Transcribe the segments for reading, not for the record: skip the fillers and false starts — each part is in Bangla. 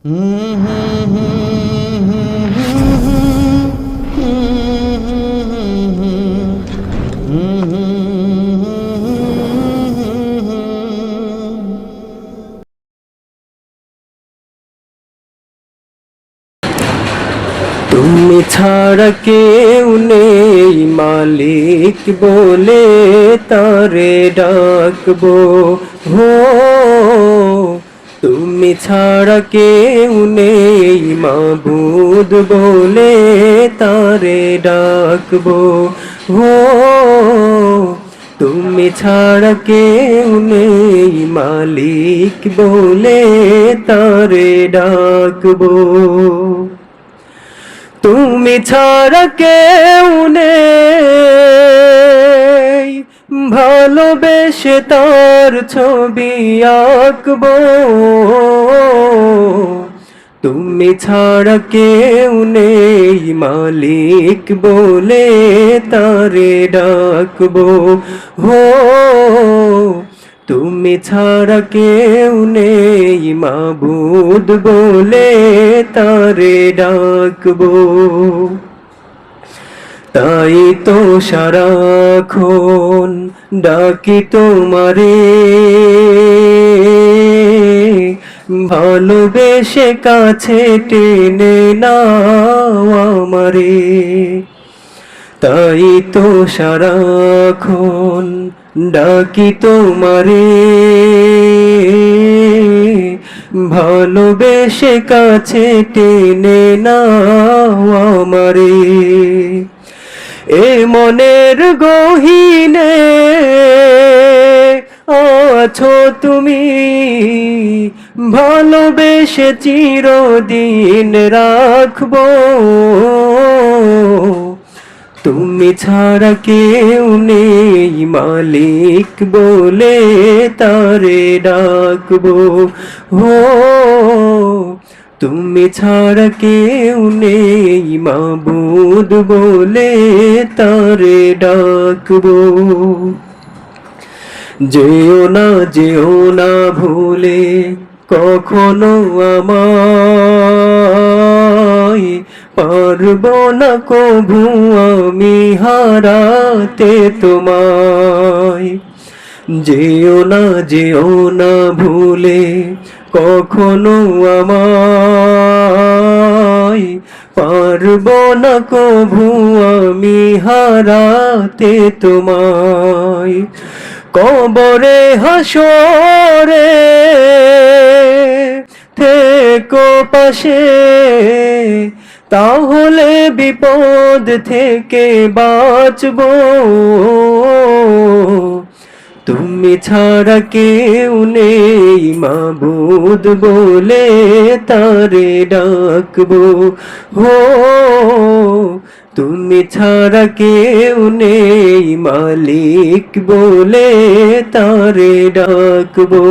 তুমি ছাড়া কেউ নেই মালিক বলে তারে ডাকবো হো। তুমি ছাড়া কেউ নেই মাবুদ বলে তারে ডাকবো হো। তুমি ছাড়া কেউ নেই মালিক বলে তারে ডাকবো। তুমি ছাড়া কেউ নেই ভালোবেসে তার ছবি আঁকবো। তুমি ছাড়া কেউ নেই মালিক বলে তারে ডাকবো হো। তুমি ছাড়া কেউ নেই মাবুদ বলে তারে ডাকবো। তাই তো সারাক্ষণ ডাকি তোমারে, ভালোবেসে কাছে টেনে নাও আমারে। তাই তো সারাক্ষণ ডাকি তোমারে, ভালোবেসে কাছে টেনে নাও আমারে। এ মনের গহীনে আছো তুমি, ভালোবেসে চিরদিন রাখবো। তুমি ছাড়া কেউ নেই মালিক বলে তারে ডাকবো হো। তুমি ছাড়া কেউ নেই মাবুদ বলে তারে ডাকবো। যেও না ভুলে কখনো আমায়, পারবো না কভু আমি হারাতে তোমায়। যেও না ভুলে কখনো আমায়, পারবো না কভু আমি হারাতে তোমায়। কবরে হাসরে থেকো পাশে, তাহলে বিপদ থেকে বাঁচবো। তুমি ছাড়া কেউ নেই মাবুদ বলে তারে ডাকবো হো। তুমি ছাড়া কেউ নেই মালিক বলে তারে ডাকবো।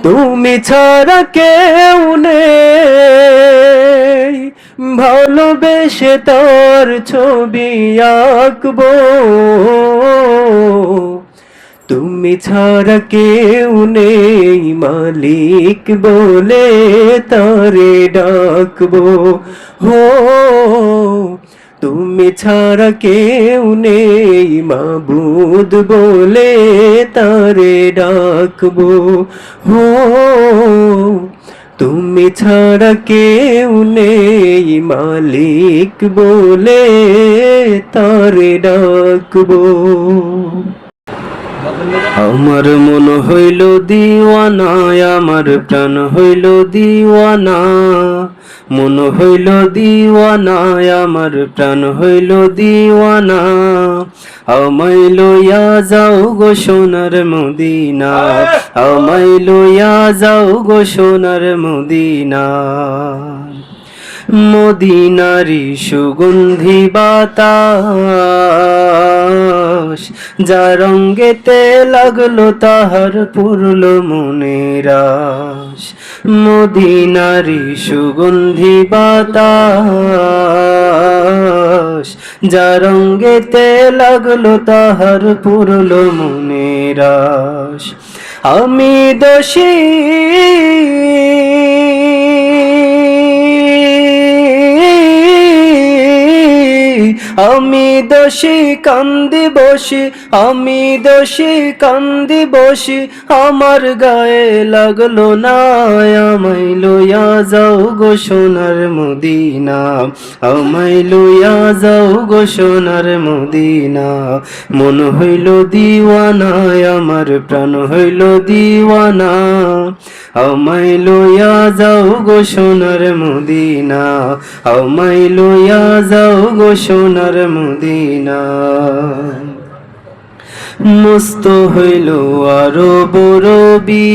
তুমি ছাড়া কেউ নেই ভালোবেসে তার ছবি আঁকবো। তুমি ছাড়া কেউ নেই মালিক বলে তারে ডাকবো হো। তুমি ছাড়া কেউ নেই মাবুদ বলে তারে ডাকবো হো। তুমি ছাড়া কেউ নেই মালিক বলে তারে ডাকবো। আমার মন হইল দিওয়ানা, আমার প্রাণ হইল দিওয়ানা। মন হইল দিওয়ানা, আমার প্রাণ হইল দিওয়ানা। আমায় লইয়া যাও গো সোনার মদিনা, আমায় লইয়া যাও গো সোনার মদিনা। মদিনারি সুগন্ধি বাতাস, যা রঙ্গেতে লাগলো তাহার পুরল মনের আশ। মদিনারি সুগন্ধি বাতাস, যা রঙ্গেতে লাগলো তাহার পুরল মনের আশ। আমি দোষী আমি দোষী কান্দি বসি, আমি দোষী কান্দি বসি, আমার গায়ে লাগলো না। আমায় লইয়া যাও গো সোনার মদিনা, আমায় লইয়া যাও গো সোনার মদিনা। মন হইল দিওয়ানা, আমার প্রাণ হইল দিওয়ানা, আমায় লইয়া যাও গো সোনার মদিনা, আমায় লইয়া যাও গো সোনার মদিনা। মস্ত হইল আরো বরবি,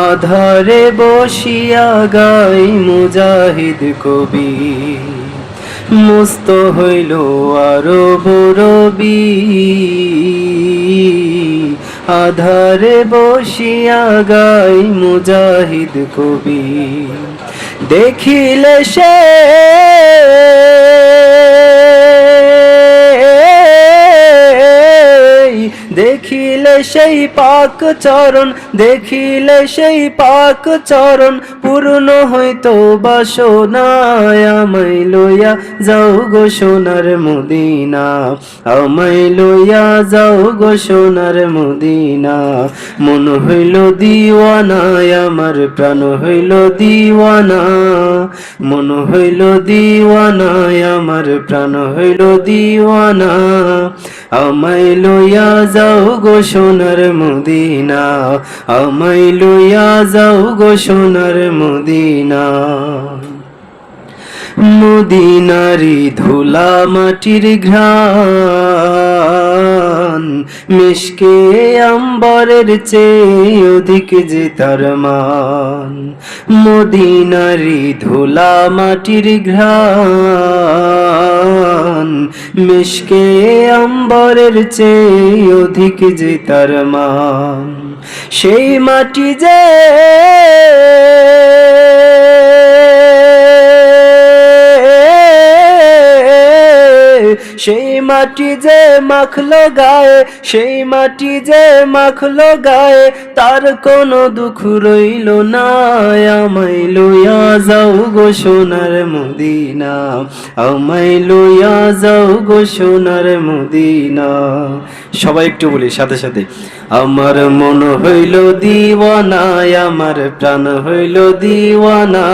আধারে বসিয়া গাই মুজাহিদ কবি। মস্ত হইল আরো বরবি, আধারে বসিয়া গাই মুজাহিদ কবি। দেখিলে সে দেখিলে সেই পাক চরণ, দেখিলে সেই পাক চরণ, পূর্ণ হইতো বাসনা। আমায় লইয়া যাও গো সোনার মদিনা, আমায় লইয়া যাও গো সোনার মদিনা। মন হইল দিওয়ানা, আমার প্রাণ হইল দিওয়ানা, মন হইল দিওয়ানা, আমার প্রাণ হইল দিওয়ানা। আমায় লইয়া যাও গো সোনার মদিনা, আমায় লইয়া যাও গো সোনার মদিনা। মদিনারি ধুলা মাটির ঘ্রাণ, মিশকে আম্বরের চেয়ে অধিক যে তার মান। মদিনারি ধুলা মাটির ঘ্রাণ, মিশকে আম্বরের চেয়ে অধিক যে তার মান। সেই মাটি যে সেই মাটি যে মাখলো গায়ে, সেই মাটি যে মাখলো গায়ে, তার কোনো দুঃখ রইল না। আমায় লইয়া যাও গো সোনার মদিনা, আমায় লইয়া যাও গো সোনার মদিনা। সবাই একটু বলি সাথে সাথে, আমার মন হইল দিওয়ানা, আমার প্রাণ হইল দিওয়ানা,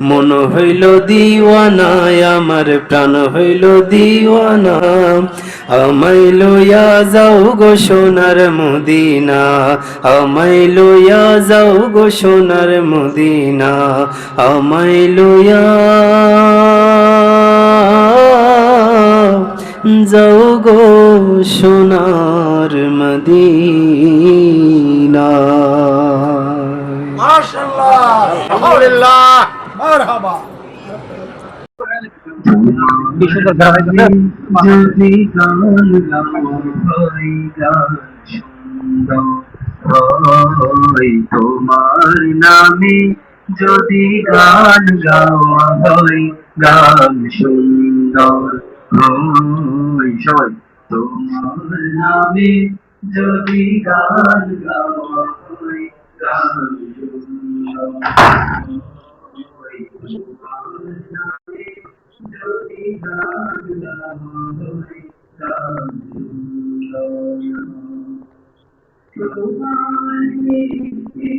মন হইল দিওয়ানা, আমার প্রাণ হইল দিওয়ানা। আমায় লইয়া যাও গো সোনার মদিনা, আমায় লইয়া যাও গো সোনার মদিনা, আমায় লইয়া যাও গো সোনার মদিনা। মাশাআল্লাহ, আলহামদুলিল্লাহ, মারহাবা। যদি গান গাওয়াই গান সুন্দর হয় তোমার নামে, যদি গান গাওয়া হয় গান সুন্দর হয়। সবাই, তোমার নামে যদি গান গাওয়া হয় গান সুন্দর হয়, তোমার নামে যদি গান গাওয়া হয় গান সুন্দর। তোমার মিষ্টি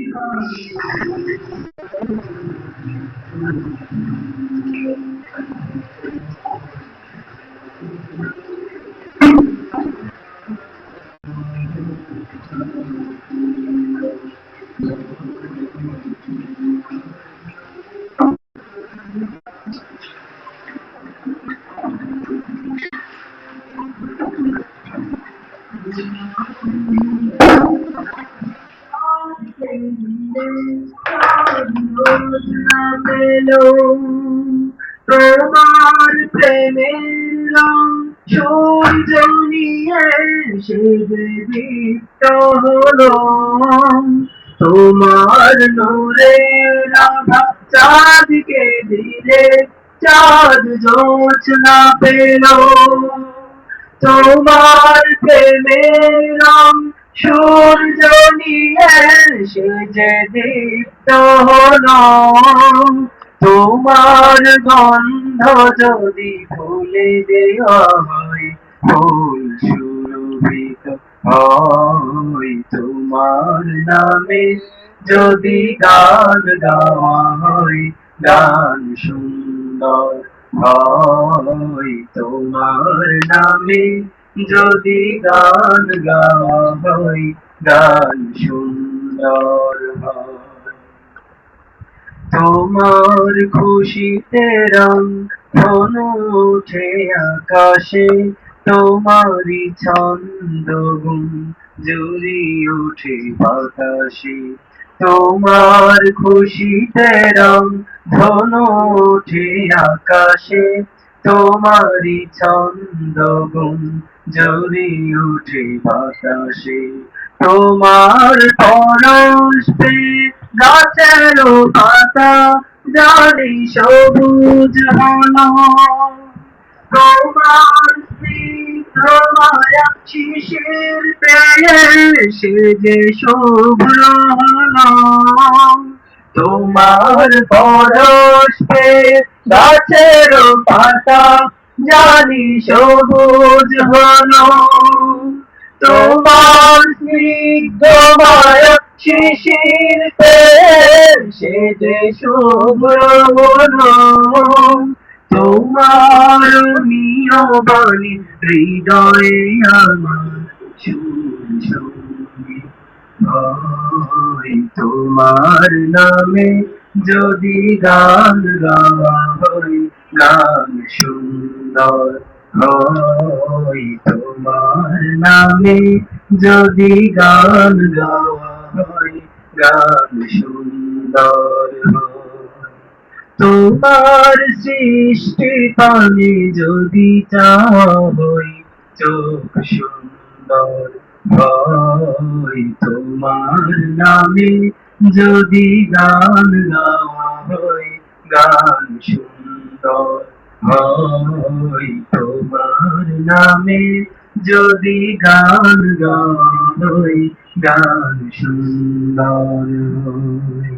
না পেলো তোমার প্রেমের রং, সূর্য নিয়ে সে যে দীপ্ত হলো, তোমার নূরের আভা চাঁদকে দিলে চাঁদ জোছনা পেলো। তোমার প্রেমের রং সূর্য নিয়ে সে যে দীপ্ত হলো, তোমার গন্ধ যদি ফুলে দেওয়া হয়, ফুল সুরভিত হয় তোমার নামে, যদি গান গাওয়া হয়, গান সুন্দর হয় তোমার নামে, যদি গান গাওয়া হয়, গান সুন্দর হয়। তোমার খুশিতে রং ধনু ওঠে আকাশে, তোমারই ছন্দ গুণ জুড়ি ওঠে বাতাসে। তোমার খুশিতে রং ধনু ওঠে আকাশে, তোমারই ছন্দ গুণ জুড়ি ওঠে বাতাসে। তোমার পরশ পেয়ে গাছের পাতা জানি সবুজ হলো, তোমার স্নিগ্ধ মায়া শিশির পেয়ে সে যে শুভ্র হলো। তোমার পরশ পেয়ে গাছের পাতা জানি সবুজ হলো, তোমার স্নিগ্ধ মায়া শিশির পেয়ে সে যে শুভ্র হলো। তোমার নিয়বাণী হৃদয়ে আমার সুর সঙ্গীত হয়, তোমার নামে যদি গান গাওয়া হয়, গান সুন্দর হয় তোমার নামে, যদি গান গাওয়া হয়, গান সুন্দর হয়। তোমার সৃষ্টি পানে যদি চাওয়া হয়, চোখ সুন্দর হয় তোমার নামে, যদি গান গাওয়া হয়, গান সুন্দর হয় তোমার নামে, যদি গান গাওয়া হয়, গান সুন্দর হয়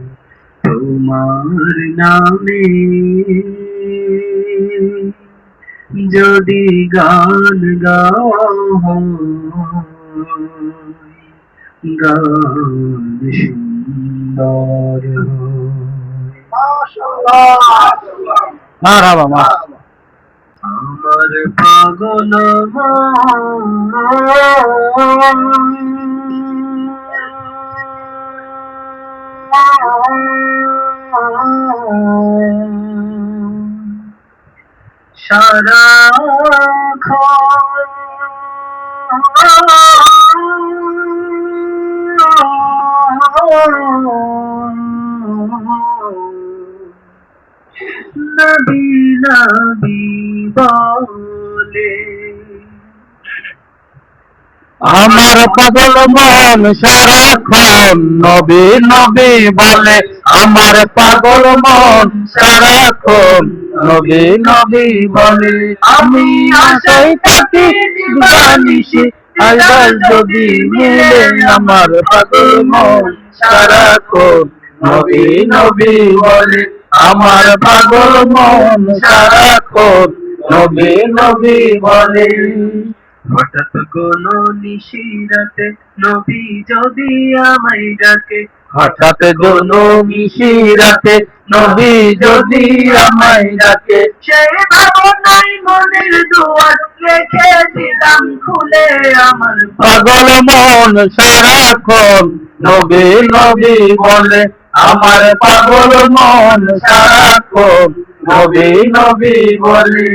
তোমার নামে, যদি গান গাওয়া হয়, গান সুন্দর হয়। মাশাআল্লাহ, মারহাবা, মারহাবা। আমার পাগল নবী নবী বলে, আমার পাগল মন সারাক্ষণ নবী নবী বলে, আমার পাগল মন সারাক্ষণ নবী নবী বলে। আমি আশায় থাকি দিবানিশি, আল্লাহ যদি মিলে, আমার পাগল মন সারাক্ষণ নবী নবী বলে, আমার পাগল মন সারাক্ষণ নবী নবী বলে। হঠাৎ কোন নিশিরাতে নবী যদি আমায় ডাকে, হঠাৎ কোন নিশিরাতে নবী যদি আমায় ডাকে, সেই ভাবনায় মনের দুয়ার রেখে দিলাম খুলে আমার পাগল মন সারাক্ষণ নবী নবী বলে, আমার পাগল মন সারাক্ষণ নবী নবী বলে।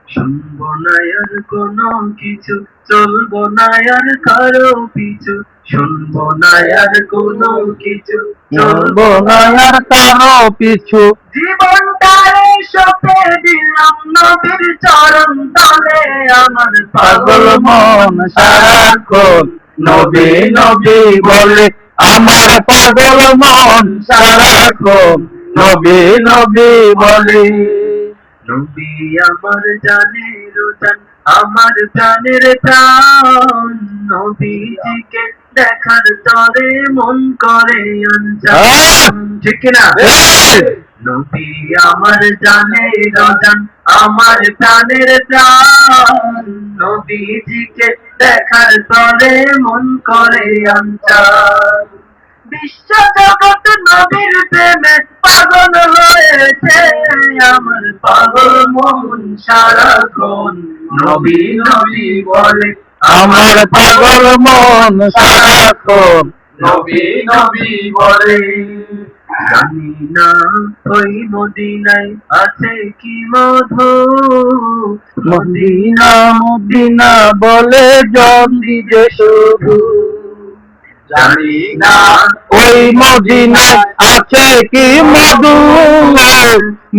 শুনবো না আর কোনো কিছু, চলবো না আর কারো পিছু, শুনবো না আর কোনো কিছু, চলবো না আর কারো পিছু, জীবনটারে সঁপে দিলাম নবীর চরণ তলে আমার পাগল মন সারাক্ষণ নবী নবী বলে, আমার পাগল মন সারাক্ষণ নবী নবী বলে। নবী আমার জানের জান, আমার প্রাণের প্রাণ, নবীজিকে দেখার তরে মন করে অঞ্চল, ঠিক না? নবী আমার জানের জান, আমার প্রাণের প্রাণ, নবীজিকে দেখার তরে মন করে অঞ্চল। বিশ্ব জগৎ নবীর প্রেমে পাগল হয়েছে, আমার পাগল মন সারাক্ষণ নবী নবী বলে। আমার পাগল মন সারাক্ষণ নবী নবী বলে। জানি না ওই মদিনায় আছে কি মধু, মদিনা মদিনা বলে জন্দি যে শুধু। জানি না ওই মদিনায় আছে কি মধু,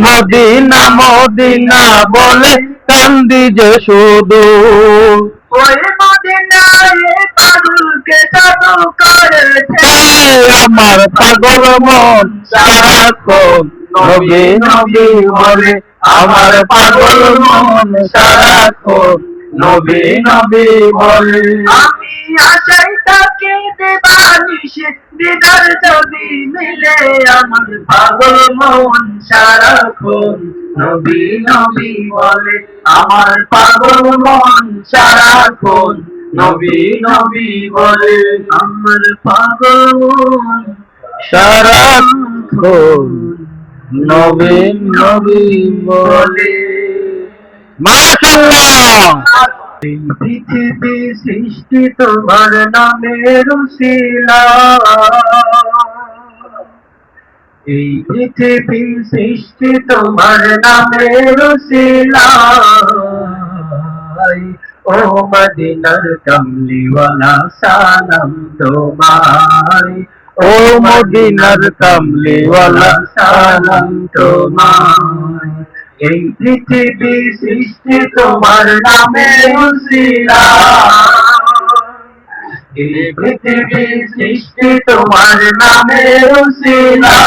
মদিনা মদিনা বলে কান্দি যে শুধু। ওই মদিনায় পাগলকে জাদু করেছে, আমার পাগল মন সারাক্ষণ নবী নবী বলে। আমার পাগল মন সারাক্ষণ নবী নবী বলে। আমি আশাই তাকে দেবানিশে দিদার যদি মিলে, আমার পাগল মন সারাক্ষণ নবী নবী বলে। আমার পাগল মন সারাক্ষণ নবী নবী বলে। আমার পাগল মন সারাক্ষণ নবী নবী বলে। মাশাআল্লাহ। এই পৃথিবী সৃষ্টি তোমার নামের উসিলা, এই পৃথিবী সৃষ্টি তোমার নামের উসিলা। ও মদিনার কামলিওয়ালা সালাম তোমায়, ও মদিনার কামলিওয়ালা সালাম তোমায়। এই পৃথিবী সৃষ্টি তোমার নামে উসিলা, এই পৃথিবী সৃষ্টি তোমার নামে উসিলা।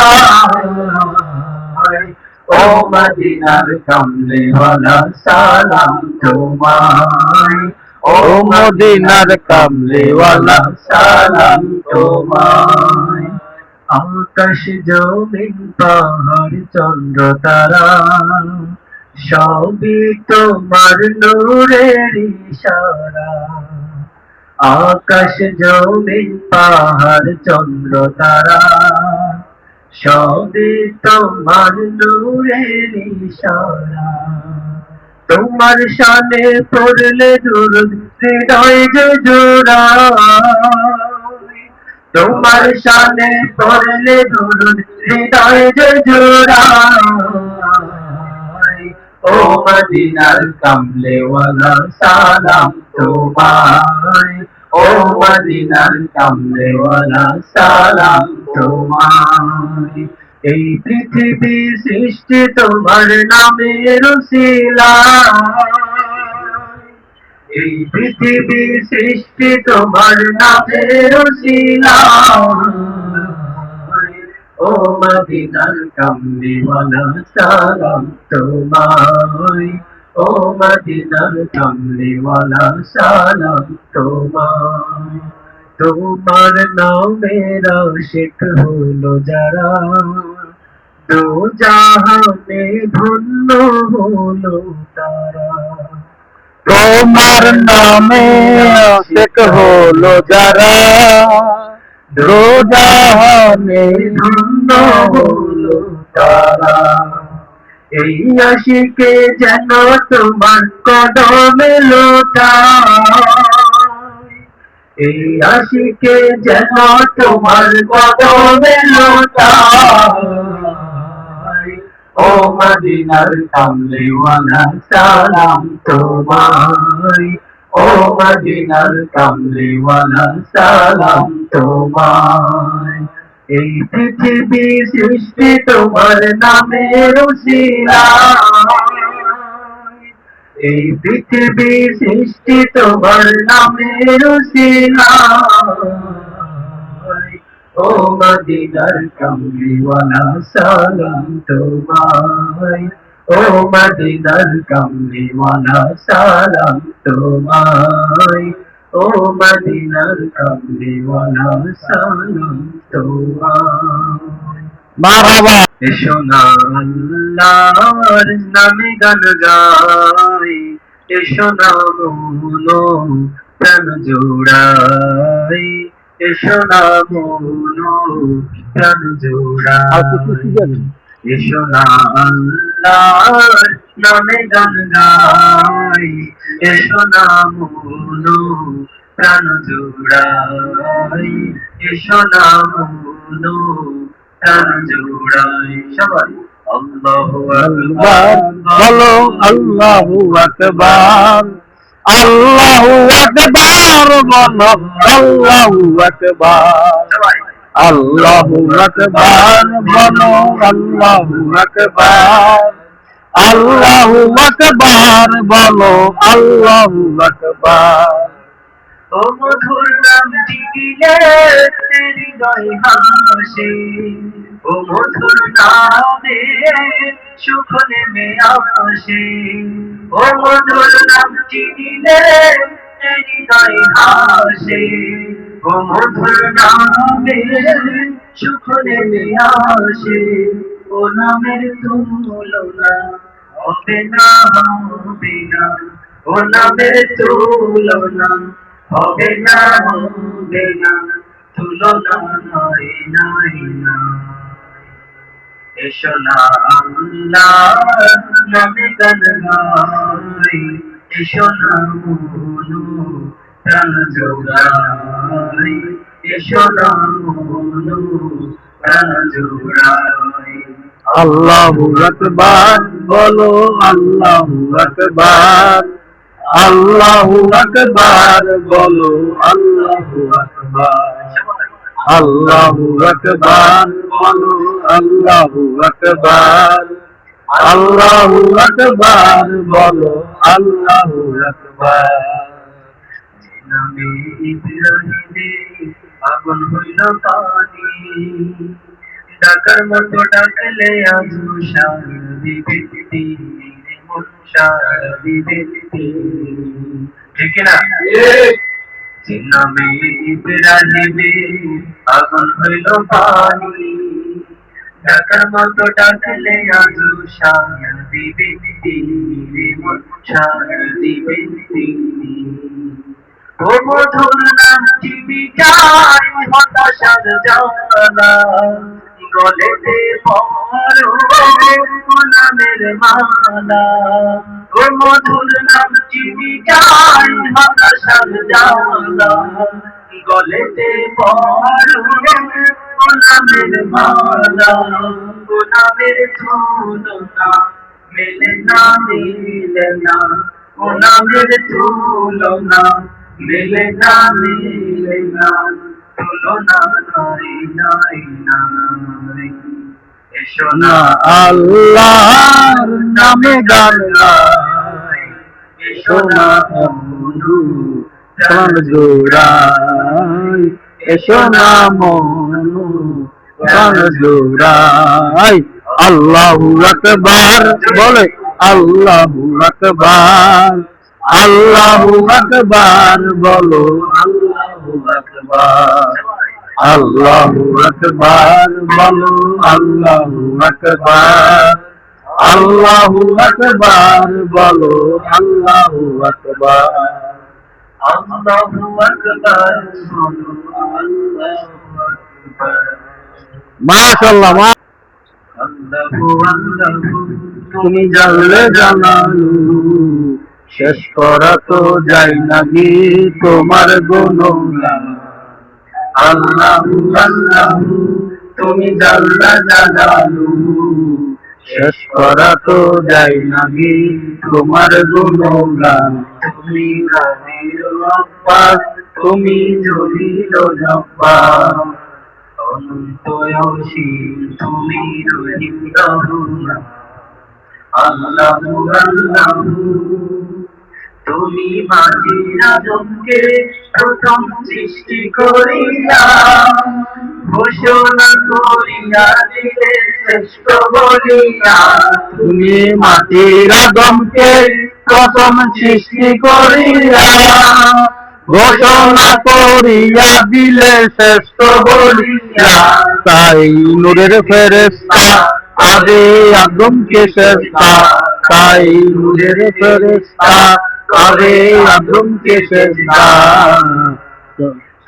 ও মদিনার কামলিওয়ালা সালাম তোমায়, ও মদিনার কামলিওয়ালা সালাম তোমায়। আকাশ জমিন পাহাড় চন্দ্র তারা, সবই তোমার নূরের ইশারা। আকাশ জমিন পাহাড় চন্দ্র তারা, সবই তোমার নূরের ইশারা। তোমার শানে পড়লে দুরুদ হৃদয় যে জোড়ায়, তোমার শানে পড়লে দুরুদ হৃদয় যে জোড়ায়। ও মদিনার কামলিওয়ালা সালাম তোমায়, ও মদিনার কামলিওয়ালা সালাম তোমায়। এই পৃথিবী সৃষ্টি তোমার নামের উসিলা, এই পৃথিবী সৃষ্টি তোমার নামের উসিলা। ও মদিনার কামলিওয়ালা সালাম তোমায়, ও মদিনার কামলিওয়ালা সালাম তোমায়। তোমার নামের আশিক হলো যারা, দু জাহানে ধন্য হলো তারা। তোমার নামে আশিক হলো যারা, রোজাহানে ধন্য হলো তারা। এই আশিকে যেন তোমার কদমে লোটায়, এই আশিকে যেন তোমার কদমে লোটায়। ও মদিনার কামলিওয়ালা সালাম তোমায়, ও মদিনার কামলিওয়ালা সালাম তোমায়। এই পৃথিবী সৃষ্টি তোমার নামের উসিলা, এই পৃথিবী সৃষ্টি তোমার নামের উসিলা। ও মদিনার কামলিওয়ালা সালাম তোমায়, ও মদিনার কামলিওয়ালা সালাম তোমায়, ও মদিনার কামলিওয়ালা সালাম তোমায়। মারহাবা। এসো না আল্লাহর নামে গান গাই, এসো না মনো প্রাণ জোড়াই, এসো না মনো প্রাণ জোড়াই, এসো না আল্লাহর নামে গান গাই, এসো না মনো প্রাণ জোড়াই, এসো না মনো প্রাণ জোড়াই। সবাই আল্লাহু আকবার বলো আল্লাহু আকবার, আল্লাহু আকবার বলো আল্লাহু আকবার, সবাই আল্লাহু আকবার বলো আল্লাহু আকবার, আল্লাহু আকবার বলো আল্লাহু আকবার। ও মধুর নামটি দিলে হৃদয় হাসে, ও মধুর নামে সুখ নেমে আসে, ও মধুর নামটি দিলে হৃদয় হাসে, ও মধুর নামে সুখ নেমে আসে, ও নামের তুলনা হবে না, হবে না, ও নামের তুলনা হবে না, হবে না, তুলনা নাই নাই নাই। এসো না আল্লাহর নামে গান গাই, এসো না মনো প্রাণ জোড়াই, এসো না মনো প্রাণ জোড়াই। আল্লাহু আকবার বলো আল্লাহু আকবার, আল্লাহু আকবার বলো আল্লাহু আকবার, আল্লাহু আকবার বলো আল্লাহু আকবার, আল্লাহু আকবার বলো আল্লাহু আকবার। নামে ইব্রাহিমে আগুন হইল পানি, ডাকার মতো ডাকলে আজু সার দিবে তিনি, মন সার দিবে তিনি। ঠিক না? যে নামে ইব্রাহিমে আগুন হইল পানি, ডাকার মতো ডাকলে আজু সার দিবে তিনি, মন সার দিবে তিনি। ও মধুর নামটি মিটাই হতাশার জ্বালা, গলেতে পরো ও নামের মালা, ও মধুর নামটি মিটাই হতাশার জ্বালা, গলেতে পরো ও নামের মালা, ও নামের তুলনা মেলে না, মেলে না, ও নামের তুলনা মেলে না, মেলে না, তুলনা নাই নাই নাই। এসো না আল্লাহর নামে গান গাই, এসো না বন্ধু প্রাণ জোড়াই, এসো না মনু প্রাণ জোড়াই। আল্লাহু আকবার বলে আল্লাহু আকবার, আল্লাহু আকবার বলো আল্লাহু আকবার, আল্লাহু আকবার বলো আল্লাহু আকবার, আল্লাহু আকবার বলো আল্লাহু আকবার। আল্লাহু আকবার বলো আল্লাহু আকবার। মাশাআল্লাহ। আল্লাহু আল্লাহু তুমি জানলে জানালু, শেষ করা তো যায় না গে তোমার গুণগান। আল্লাহু আল্লাহু তুমি জাল্লা জালালু, শেষ করা তো যায় না গে তোমার গুণগান। তুমি রবির রব্বা, তুমি জলিল জব্বার, অনন্ত অসীম তুমি রহিম রহমান। আল্লাহু আল্লাহু তুমি মাঝির আদমকে প্রথম সৃষ্টি করিয়া, ঘোষণা করিয়া দিলে শ্রেষ্ঠ বলিয়া। তুমি মাটির আদমকে প্রথম সৃষ্টি করিয়া, ঘোষণা করিয়া দিলে শ্রেষ্ঠ বলিয়া, তাই নূরের ফেরেশতা আদে আদমকে শ্রেষ্ঠা, তাই নূরের ফেরেশতা আদে আদমকে শ্রেষ্ঠা।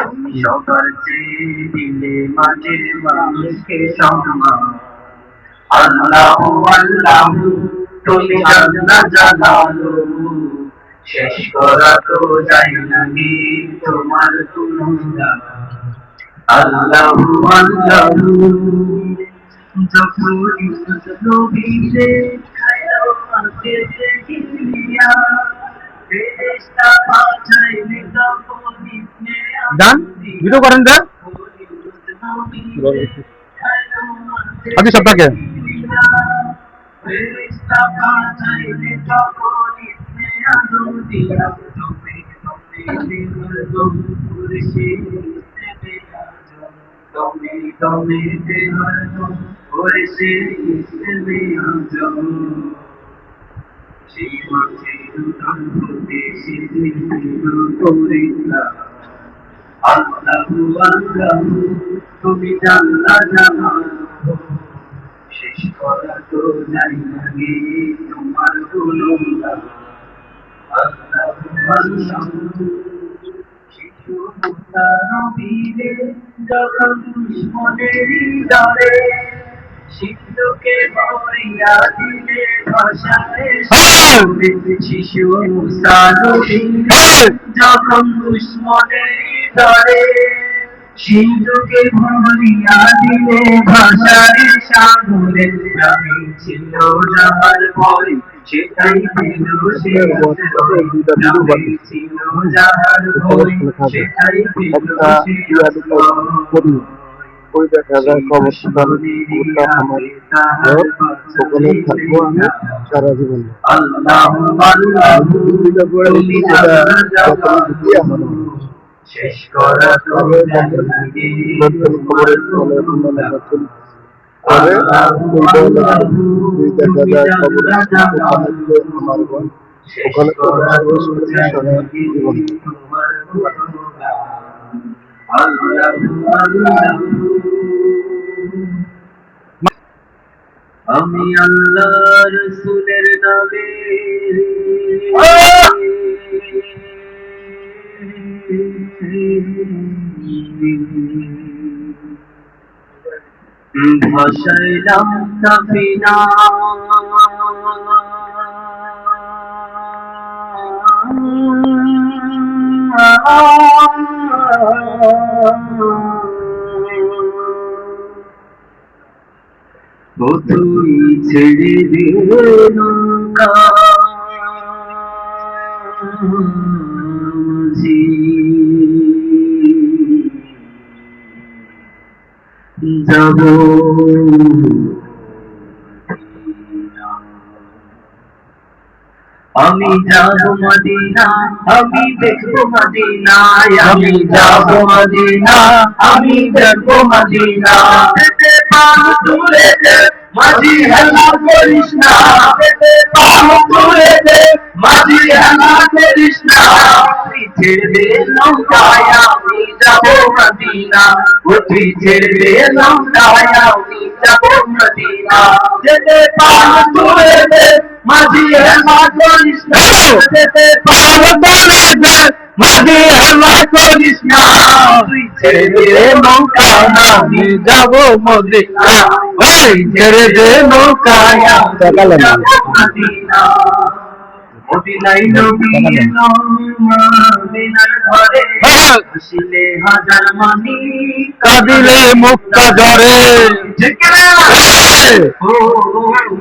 তুমি সবার চেয়ে দিলে মাঝে মানুষকে সম্মান, আল্লাহু আল্লাহু তুমি জাল্লা জালালু, শেষ করা তো যায় না তোমার গুণগান। আল্লাহু আল্লাহু যখন নবীরে খাইলো মাঝে গিয়া, ফেরেশতা পাঠাইলে তখন ইবনে গান ভিডিও করেন দেন আদি সপ্তাহে ফেরেশতা পাঠাইলে তখন ইবনে আদম দিয়া, তুমি দেহর কুরসি ইসতে আজম, তুমি দেহর কুরসি ইসতে আজম। সেই মাঝে দুটান হতে সিদ্ধির করিলা, আল্লাহু আল্লাহু তুমি জাল্লা জালালু, শেষ করা তো যায় না তোমার গুণগান। আল্লাহু আল্লাহু শিশু মুসা নবীরে যখন দুশ্মনের ডরে, সিন্ধুকে ভরিয়া দিলে ভাষায় সাগরে। শিশু মুসা নবীরে যখন দুশ্মনের ডরে, সিন্ধুকে ভরিয়া দিলে ভাষায় সাগরে। আমি ছিল যাহার ভয় সেটাই পেল সে আশ্রয়, আমি ছিল যাহার ভয় সেটাই পেল সে আশ্রয়। ওই দেখা যায় খবরটা আমার ওখানে থাকবো আমি সারা জীবন। আল্লাহু আল্লাহু তুমি জাল্লা জালালু, শেষ করা তো যায় না তোমার গুণগান। আল্লাহু আল্লাহু তুমি জাল্লা জালালু, শেষ করা তো যায় না তোমার গুণগান। আল্লাহু আল্লাহু আমি আল্লাহ রাসূলের নামে ভাসাইলাম সাফিনা, ও তুই ছেড়ে দে নৌকা জি, যাব আমি যাব মদিনা, আমি দেখবো মদিনায়, আমি যাব মদিনা, আমি দেখবো মদিনা। যেতে পারো দূরে যে মাঝি হেলা করিস না, যেতে পারো দূরে যে মাঝি হেলা করিস না। তুই ছেড়ে নৌকায় আমি যাব মদিনা, তুই ছেড়ে নৌকায় আমি যাব মদিনা। যেতে পারো দূরে যে মাঝি হেলা করিস না, যেতে পারো দূরে যে মাঝি হেলা করিস না। তুই ছেড়ে নৌকায় আমি যাব মদিনা, ওই ছেড়ে দে নৌকায় আমি যাব মদিনা। মদিনায় নবী এলো মদিনার ঘরে, আসিলে হাজার মানি কাঁদিলে মুক্তা ঝরে। ও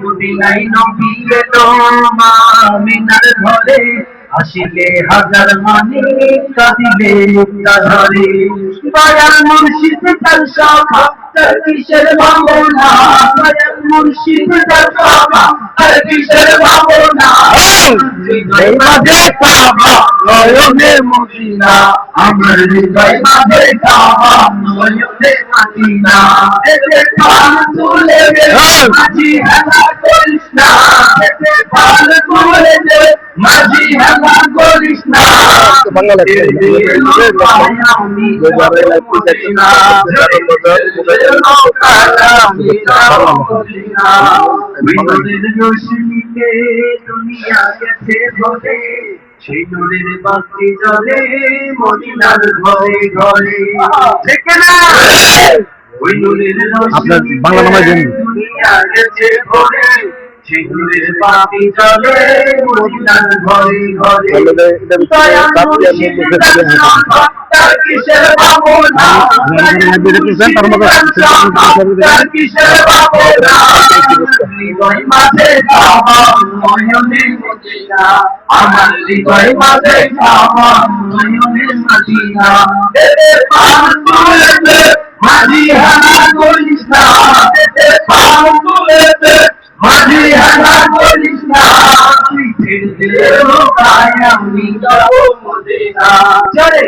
মদিনায় নবী এলো মদিনার ঘরে, আসিলে হাজার মানি কাঁদিলে মুক্তা ঝরে। দয়াল মুর্শিদ তার সভা তার কিসের ভাবনা, দয়াল মুর্শিদ তার সভা তার কিসের ভাবনা। হৃদয় মাঝে কাবা নয়নে মদিনা, আমার হৃদয় মাঝে কাবা নয়নে মদিনা। এতে প্রাণ তুলে দে মাঝি হেলা করিস না, এতে প্রাণ তুলে দে মাঝি হেলা করিস না। বাংলা লাগছে সেই নূরের বাতি জ্বলে মদিনার ঘরে ঘরে ঠিক না ওই নূরের আপনার বাংলা নামাজ জানেন দুনিয়া গেছে ভরে সেই নূরের বাতি জ্বলে মদিনার ঘরে ঘরে দয়াল মুর্শিদের তার কিসের ভাবনা তার কিসের ভাবনা হৃদয় মাঝে কাবা নয়নে মদিনা আমার হৃদয় মাঝে কাবা নয়নে মদিনা পান তুলেছে মাঝি হানা করিস না পান তুলেছে মাঝি হানা করিস না তুই ছেড়ে দে লোকায় আমি যাবো মদিনা চলে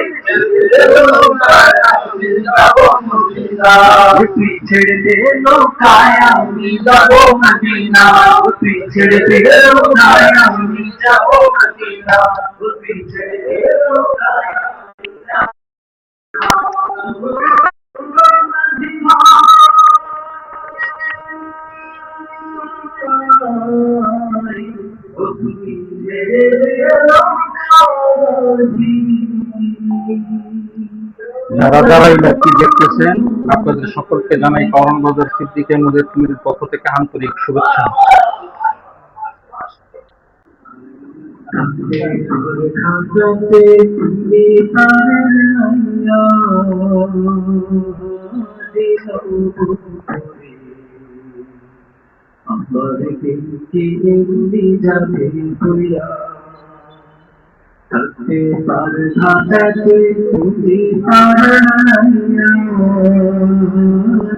তুই ছেড়ে দে লোকায় আমি যাবো মদিনা তুই ছেড়ে দে লোকায় আমি যাবো মদিনা তুই ছেড়ে দে লোকায় যারা যারা এই লাইভটি দেখতেছেন আপনাদের সকলকে জানাই কারণ বাজার সিদ্দিকের মুদের তুমির পক্ষ থেকে আন্তরিক শুভেচ্ছা। আমার দিনকে যাবে হইয়া থাকতে পারে ঘাটাতে তুমি হারাইয়া আমার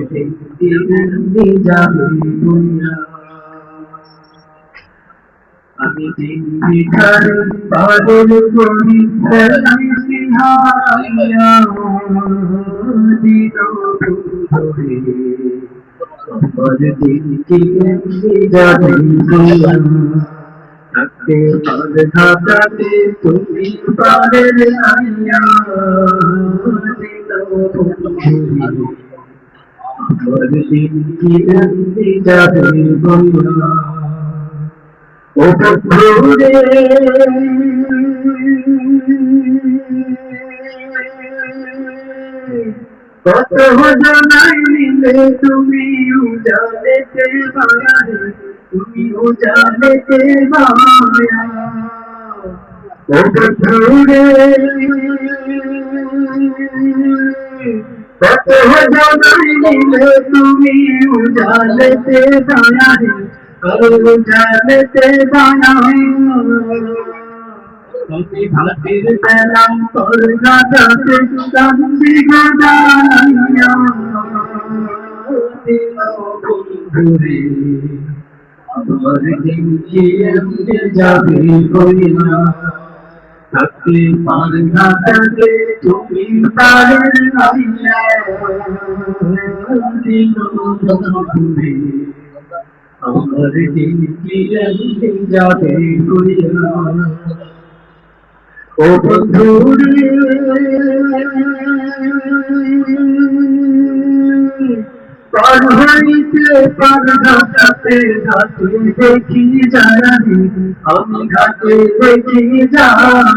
দিনকে যাবে হইয়া আমি দিন ভিখারি পাগল করি ফেলাইছি হারাইয়া দিন ধরে আমার দিনকে যাবে হইয়া থাকতে পারে ঘাটাতে তুমি পারের আইয়া দিন ধরে আমার দিনকে যাবে হইয়া ও বন্ধুরে কত জানাই নিলে তুমি উজালেতে মায়া তুমি উজালেতে মায়া ও বন্ধুরে কত জানাই নিলে তুমি উজালেতে মায়া জানতে বানাই তুমি ভাতির পেলাম তোর গাছাতে কান্দি গাদাইয়া বন্ধুরে আমার দিনকে এমনি যাবে হইয়া থাকতে পার গাছাতে তুমি পারের আইয়া বন্ধুরে আমার দিনকে এমনি যাবে হইয়া ও বন্ধুরে পার হইতে পার ঘাটাতে ঘাটে দেখি যায় আমি ঘাটে দেখি যায়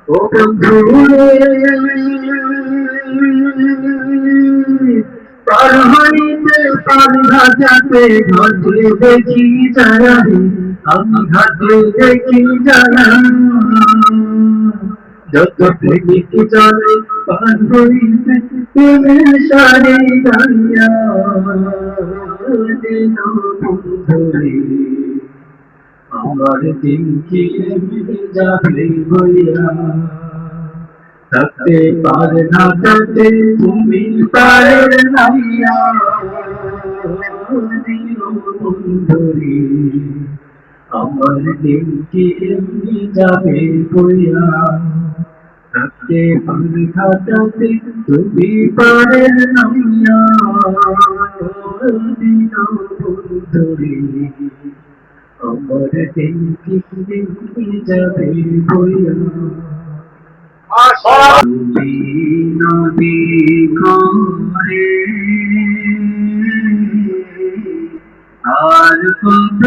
ও বন্ধুরে পার হইতে পার ঘাটাতে ঘাটে দেখি যায় আমি ঘাটে দেখি যায় যত প্রেমিক চলে পার হইতে তুমি সারে গাইয়া দিন বন্ধুরে আমার দিনকে যাবে হইয়া থাকতে পার ঘাটাতে তুমি পারের নাইয়া দিন বন্ধুরে আমার দিনকে এমনি যাবে হইয়া থাকতে পার ঘাটাতে তুমি পারের নাইয়া দিন বন্ধুরে আমার দিন কি যাবে বইয়া নবী নবী করে আর কত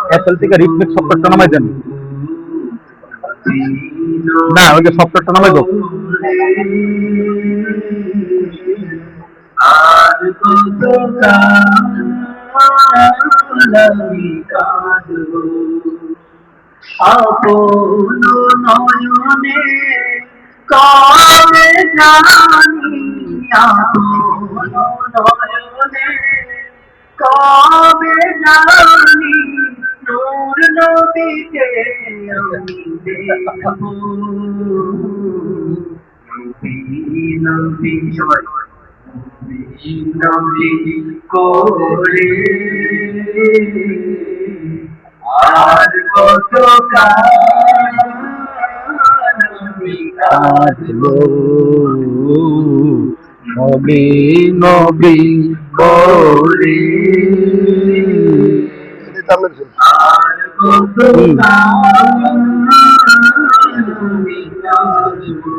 অ্যাপল থেকে রিফ্লেক্স সফটওয়্যারটা নামাই দেন। না, ওই যে সফটওয়্যারটা নামাই দাও। আর কত আমি কাঁদব আপন নয়নে কবে জানি আপন নয়নে কবে জানি নূর নবীকে আমি দেখব নবী নবী সবাই নবী করে আর কত আমি কাঁদবো নবী নবী করে। আর কত আমি কাঁদবো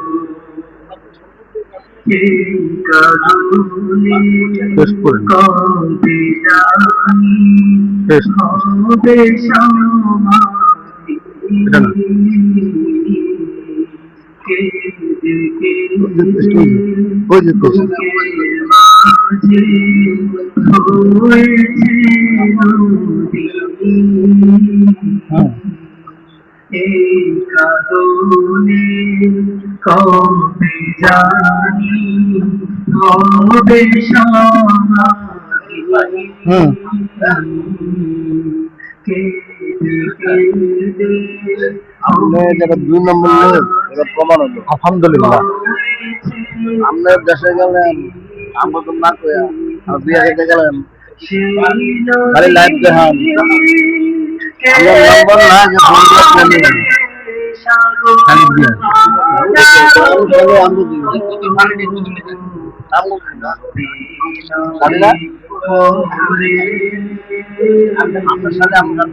কারণে কবে জানি হবে সমাধি কেঁদে কেঁদে বুকের মাঝে হয়েছে নদী এই কারণে কবে জানি হবে সমাধি কেঁদে কেঁদে যারা 2 নম্বর নেই এটা প্রমাণ হলো। আলহামদুলিল্লাহ। আপনার দেশে গেলেন আমরা তো না কয়া আর বিয়ে খেতে গেলেন খালি লাইভ দেখান আমার নম্বর না যে ফোন দিয়ে খালি বিয়ে আপনার সাথে আমরা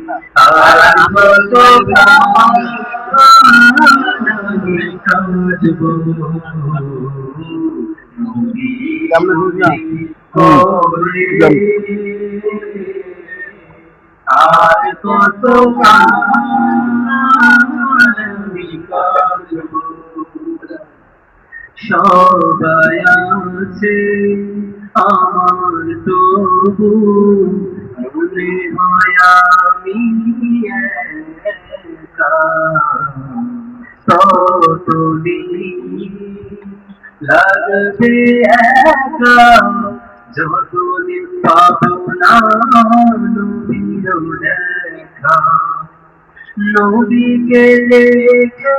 আর কত সবাই আছে আমার তবু মনে হয় আমি একা ততদিন লাগবে একা যতদিন পাবো না নবীর দেখা নবীকে দেখে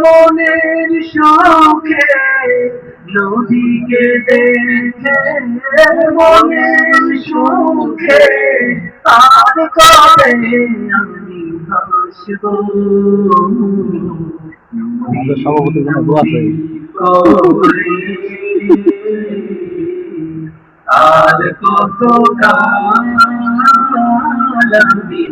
মনের সুখে নবীকে দেখে মনের সুখে আর কবে আমি হাসবো আমাদের সভাপতি কোনো দোয়া চাই। আর কত আমি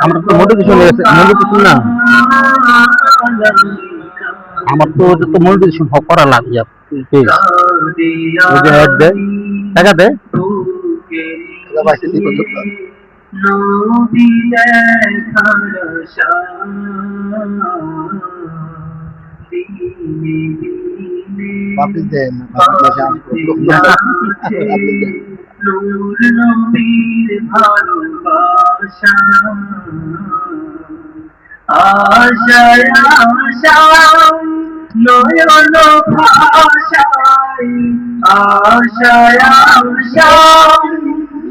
আমরা তো মোটিভেশন না, আমার তো ওটা তো মোটিভেশন করা লাগে। টাকা দে বাপি দেন নূর নবীর ভালোবাসা আশায় আশায় নয়ন ভাষায় আশায় আশায়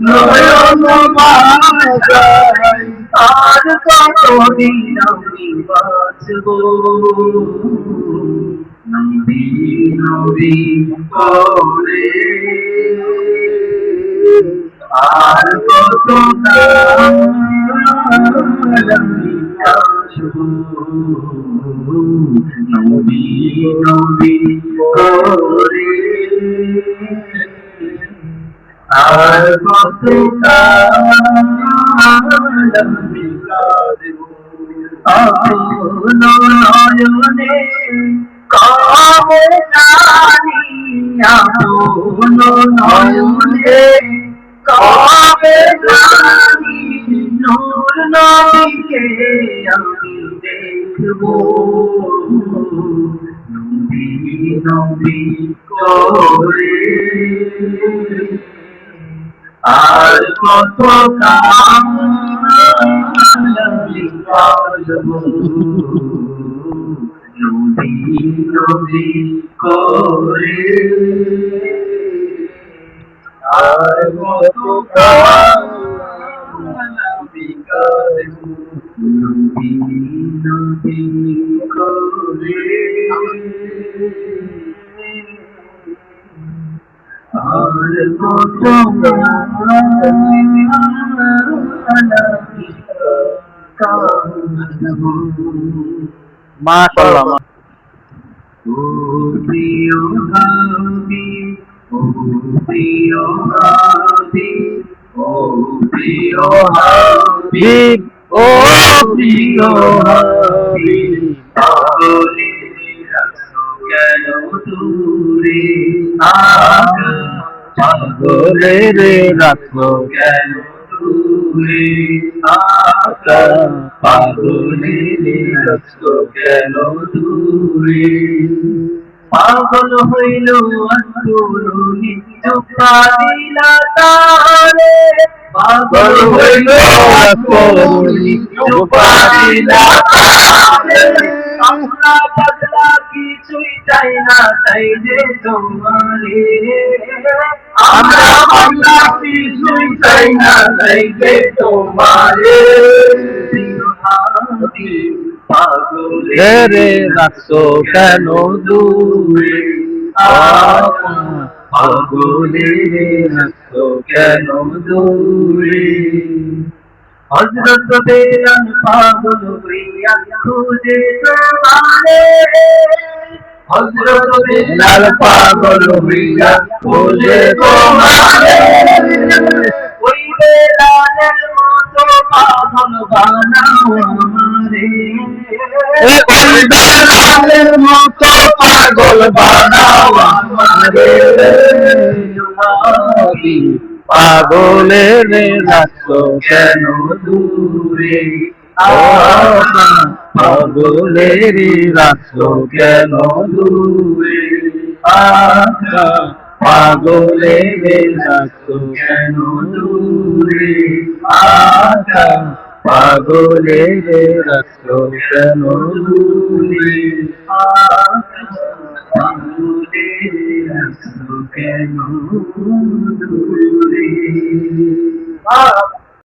নয়ন ভাষায় আর কতদিন আমি বাঁচব নবী নবী করে আর কত আমি বাসবো নবী নবী করে আর কত আমি কাঁদবো আপন নয়নে কবে জানি আপন নয়নে কবে জানি নূর নবীকে আমি দেখবো নবী নবী করে আর কত আমি বাসবো নবী নবী করে আর কত আমি কাঁদবো নবী নবী করে আর কত মাশাআল্লাহ। ও প্রিয় হাবিব ও প্রিয় হাবিব ও প্রিয় হাবিব ও প্রিয় হাবিব পাগলে রাখো কেন দূরে পাগলে রে রাখো কেন দূরে পাগলে রাখো কেন দূরে পাগল হইল আন্দোলনী চুপা দিলা তারে পাগল হইল আন্দোলনী চুপা দিলা তারে আমরা পাগলা কিছুই চাই না চাই যে তোমারে আমরা পাগলা কিছুই চাই না চাই যে তোমারে পাগলে রে রাখো কেন দূরে পাগলে রে রাখো কেন দূরে হযরত বেলাল পাগল হইয়া খুঁজে তোমারে হযরত বেলাল পাগল হইয়া খুঁজে তোমারে ওই বেলালের মতো পাগল বানাও আমারে ওই বেলালের মতো পাগল বানাও আমারে পাগলে রে রাখো কেন দূরে পাগলে রে রাখো কেন দূরে পাগলে রে রাখো কেন দূরে পাগলে রে রাখো কেন দূরে পাগলে রাখো কেন দূরে